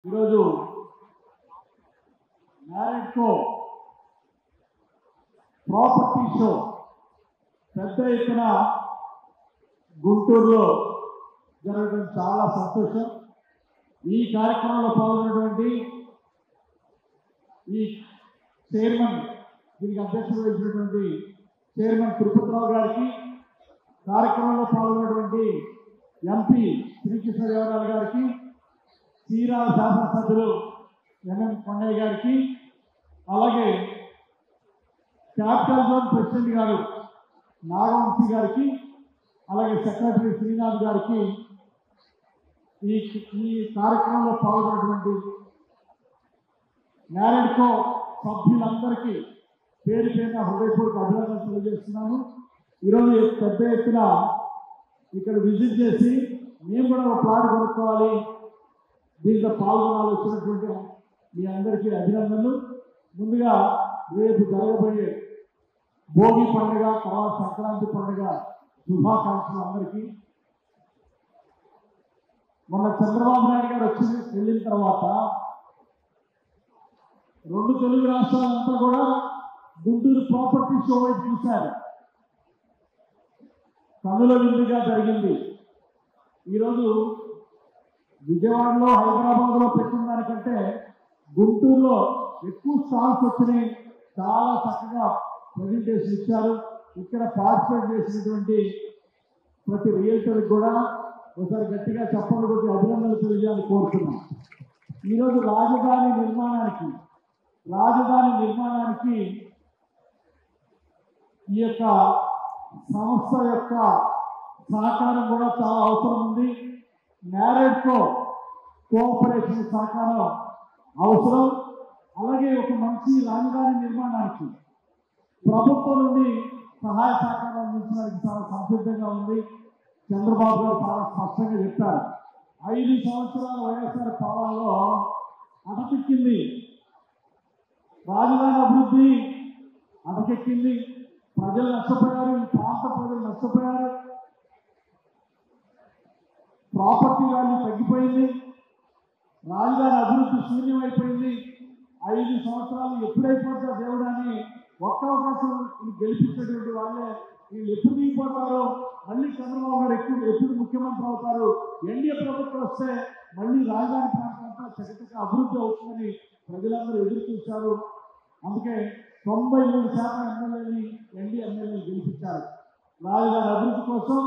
ఈరోజు మ్యారెడ్కో property show పెద్ద ఎత్తున గుంటూరులో జరగడం చాలా సంతోషం. ఈ కార్యక్రమంలో పాల్గొన్నటువంటి ఈ చైర్మన్, దీనికి అధ్యక్షత వహించినటువంటి చైర్మన్ తిరుపతిరావు గారికి, కార్యక్రమంలో పాల్గొన్నటువంటి ఎంపీ శ్రీకృష్ణదేవరాయలు గారికి, చీరాల శాసనసభ్యులు ఎంఎం కొండయ్య గారికి, అలాగే క్యాపిటల్ జోన్ ప్రెసిడెంట్ గారు నాగవంశీ గారికి, అలాగే సెక్రటరీ శ్రీనాథ్ గారికి, ఈ కార్యక్రమంలో పాల్గొన్నటువంటి మ్యారెడ్కో సభ్యులందరికీ పేరు పేరున హృదయపూర్వక అభినందనలు తెలియజేస్తున్నాను. ఈరోజు పెద్ద ఎత్తున ఇక్కడ విజిట్ చేసి మేము కూడా ఒక ప్లాట్ కొనుక్కోవాలి, దీంట్లో పాల్గొనాలి వచ్చినటువంటి మీ అందరికీ అభినందనలు. ముందుగా రేపు జరగబోయే భోగి పండుగ, తర్వాత సంక్రాంతి పండుగ శుభాకాంక్షలు అందరికీ. మొన్న చంద్రబాబు నాయుడు గారు వెళ్ళిన తర్వాత 2 తెలుగు రాష్ట్రాలంతా కూడా గుంటూరు ప్రాపర్టీ షో వైపు చూశారు. కన్నుల విందుగా జరిగింది. ఈరోజు విజయవాడలో, హైదరాబాద్లో పెట్టిన దానికంటే గుంటూరులో ఎక్కువ స్టాల్స్ వచ్చినాయి. చాలా చక్కగా ప్రజెంటేషన్ ఇచ్చారు. ఇక్కడ పార్టిసిపేట్ చేసినటువంటి ప్రతి రియల్టర్కి కూడా ఒకసారి గట్టిగా చెప్పండి కొట్టి అభినందనలు తెలియాలని కోరుతున్నాం. ఈరోజు రాజధాని నిర్మాణానికి ఈ యొక్క సంస్థ యొక్క సహకారం కూడా చాలా అవసరం ఉంది. మ్యారెడ్కో కోఆపరేషన్ సహకారం అవసరం. అలాగే ఒక మంచి రాజధాని నిర్మాణానికి ప్రభుత్వం నుండి సహాయ సహకారం అందించడానికి చాలా సంసిద్ధంగా ఉంది. చంద్రబాబు గారు చాలా స్పష్టంగా చెప్పారు. 5 సంవత్సరాల వైఎస్ఆర్ పాలనలో అటకెక్కింది రాజధాని అభివృద్ధి, అటకెక్కింది. ప్రజలు నష్టపోయారు, ఈ ప్రాంత ప్రజలు నష్టపోయారు. ప్రాపర్టీ వాల్యూ తగ్గిపోయింది, రాజధాని అభివృద్ధి శూన్యమైపోయింది. 5 సంవత్సరాలు ఎప్పుడైపోతారో దేవుడని ఒక్క అవకాశం గెలిపించేటువంటి వాళ్ళే వీళ్ళు ఎప్పుడు దిగిపోతారో, మళ్ళీ చంద్రబాబు గారు ఎప్పుడు ముఖ్యమంత్రి అవుతారు, ఎన్డీఏ ప్రభుత్వం వస్తే మళ్ళీ రాజధాని ప్రాంతం అంతా చక్కగా అభివృద్ధి అవుతుందని ప్రజలందరూ ఎదురు చూశారు. అందుకే 93% ఎమ్మెల్యేని ఎన్డీఏ ఎమ్మెల్యేని గెలిపించారు రాజధాని అభివృద్ధి కోసం,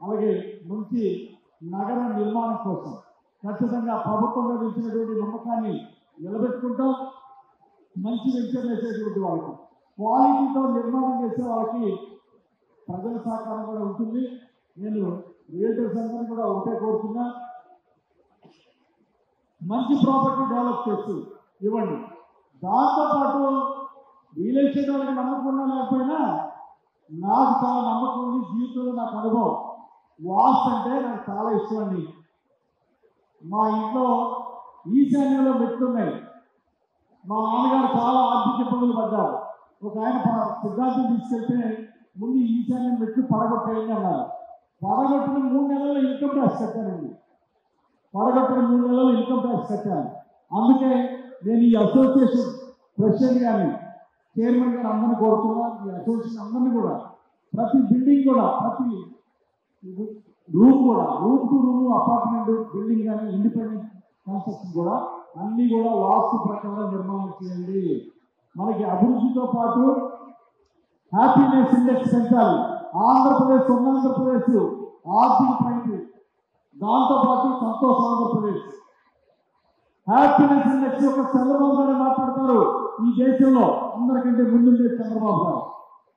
అలాగే మంచి నగర నిర్మాణం కోసం. ఖచ్చితంగా ప్రభుత్వం మీద ఇచ్చినటువంటి నమ్మకాన్ని నిలబెట్టుకుంటాం. మంచి వెంచర్ వేసేటువంటి వాళ్ళకి, క్వాలిటీతో నిర్మాణం చేసే వాళ్ళకి ప్రజల సహకారం కూడా ఉంటుంది. నేను రియల్టర్స్ అందరినీ కూడా ఒకటే కోరుతున్నా, మంచి ప్రాపర్టీ డెవలప్ చేస్తూ ఇవ్వండి. దాంతోపాటు రియల్ ఎస్టేట్ వాళ్ళకి నమ్మకం లేకపోయినా నాకు చాలా నమ్మకం ఉంది. జీవితంలో నాకు అనుభవం, వాస్తు అంటే నాకు చాలా ఇష్టం అండి. మా ఇంట్లో ఈశాన్యంలో మెట్లున్నాయి. మా నాన్నగారు చాలా ఆర్థిక ఇబ్బందులు పడ్డారు. ఒక ఆయన సిద్ధాంతం తీసుకెళ్తే ముందు ఈశాన్యం మెట్లు పడగొట్టేయండి అన్నారు. పడగొట్టిన 3 నెలల్లో ఇన్కమ్ ట్యాక్స్ కట్టానండి. అందుకే నేను ఈ అసోసియేషన్ ప్రెసిడెంట్ గారిని, చైర్మన్ గారు అందరినీ కోరుతున్నాను. ఈ అసోసియేషన్ అందరినీ కూడా ప్రతి బిల్డింగ్ కూడా, ప్రతి రూమ్ కూడా, room to room apartment building కానీ ఇండిపెండెంట్ కన్స్ట్రక్షన్ కూడా అన్నీ కూడా వాస్తు ప్రకారం నిర్మాణం చేయండి. మనకి అభివృద్ధితో పాటు హ్యాపీనెస్ ఇండెక్స్ పెంచాలి. ఆంధ్రప్రదేశ్ ఆర్థిక ప్రగతి, దాంతోపాటు సంతోష ఆంధ్రప్రదేశ్. హ్యాపీనెస్ ఇండెక్స్ యొక్క చంద్రబాబు గారు మాట్లాడతారు. ఈ దేశంలో అందరికంటే ముందుండే చంద్రబాబు గారు.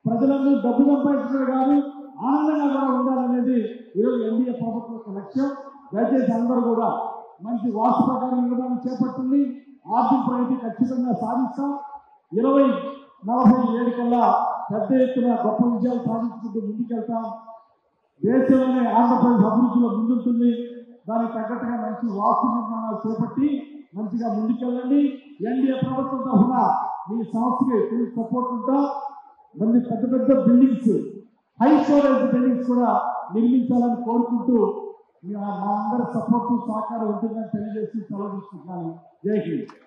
ప్రజలందరూ డబ్బు సంపాదించడం కానీ ఆనందంగా కూడా ఉండాలనేది ఈరోజు ఎన్డీఏ ప్రభుత్వం యొక్క లక్ష్యం. దయచేసి అందరూ కూడా మంచి వాస్తు ప్రకారం నిర్మాణం చేపట్టింది. ఆర్థిక ప్రగతి ఖచ్చితంగా సాధిస్తాం. 2047 కల్లా పెద్ద ఎత్తున గొప్ప విజయాలు సాధించుకుంటూ ముందుకెళ్తాం. దేశంలోనే ఆంధ్రప్రదేశ్ అభివృద్ధిలో ముందుంటుంది. దానికి తగ్గట్టుగా మంచి వాస్తు నిర్మాణాలు చేపట్టి మంచిగా ముందుకెళ్ళండి. ఎన్డీఏ ప్రభుత్వం తరఫున మీ సంస్థకి ఫుల్ సపోర్ట్ ఉంటాం. మళ్ళీ పెద్ద పెద్ద బిల్డింగ్స్, హై స్టోరేజ్ బిల్డింగ్స్ కూడా నిర్మించాలని కోరుకుంటూ మా అందరి సపోర్టు సహకారం ఉంటుందని తెలియజేసి సెలవు తీసుకుంటున్నాను. జై హింద్.